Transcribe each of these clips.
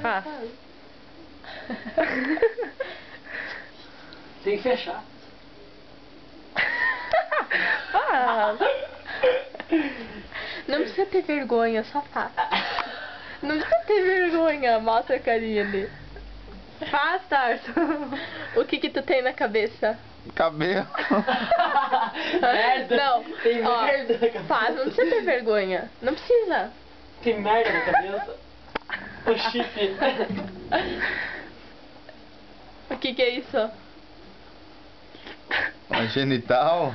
Faz. Tem que fechar. Faz. Não precisa ter vergonha, só faz. Não precisa ter vergonha, mostra a carinha dele. Faz, Tarso. O que tu tem na cabeça? Cabelo. Merda. Não, Tem ó, merda na cabeça. faz, não precisa ter vergonha. Não precisa. Tem merda na cabeça. O chip. O que é isso? A genital.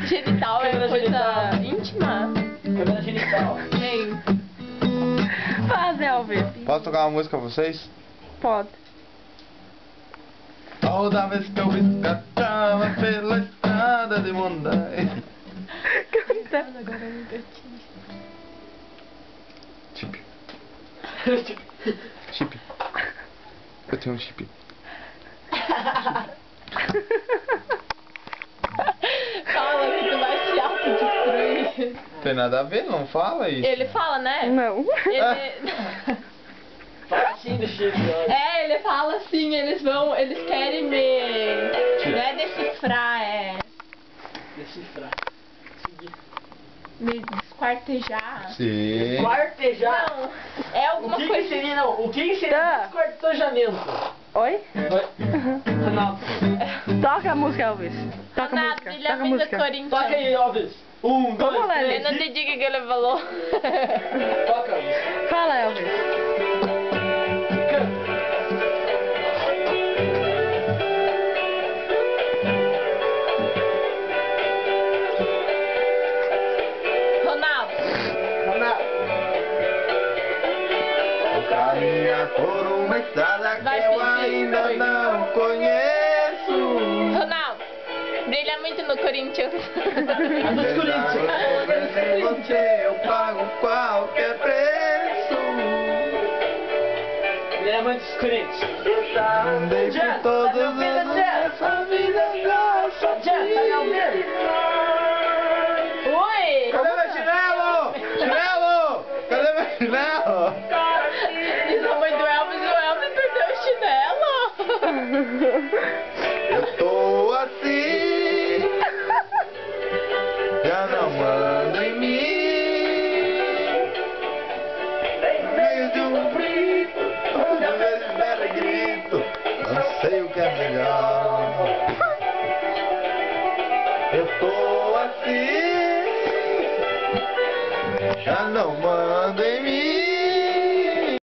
Genital é Câmera coisa genital. íntima? Câmera genital. Vem. Faz, Elvis. Posso tocar uma música pra vocês? Pode. Toda vez que eu escatava pela estrada de Mondai. Canta. Chip. Chip. Eu tenho um chip. Fala que tu vai se autodestruir. Tem nada a ver, não fala isso. Ele fala, né? Não. Ele... Fala assim do chip, ó. É, ele fala assim, eles querem me... Não é decifrar, é... Decifrar. Seguir. Me desquartejar. Sim. Quartejar. Não, é O alguma que, coisa... que seria, não? O que seria Tá. desquartejamento? Oi? Renato. Toca a música, Elvis. Toca a Renato, música. brilha Toca a muito música. Corinthians. Toca aí, Elvis. 1, 2, Vamos lá, Eu 3. não entendi o que ele falou. Toca, Elvis. Fala, Elvis. Ronaldo. Renato. Caminha por uma estrada que Vai, eu Pipi, ainda foi. não conheço. Ronaldo. Brilha muito no Corinthians. A dos Corinthians. Sem você eu pago qualquer preço. Ele é muito dos Corinthians. Andei por todos os anos dessa vida graças Jeff, tá me ouvindo? Ui! Cadê meu chinelo? Chinelo! Cadê meu chinelo? Diz a mãe do Elvis, o Elvis perdeu o chinelo. Eu tô assim, já não mando em mim. Meio de um grito, toda vez berra e grito, não sei o que é melhor. Eu tô assim, já não mando em mim.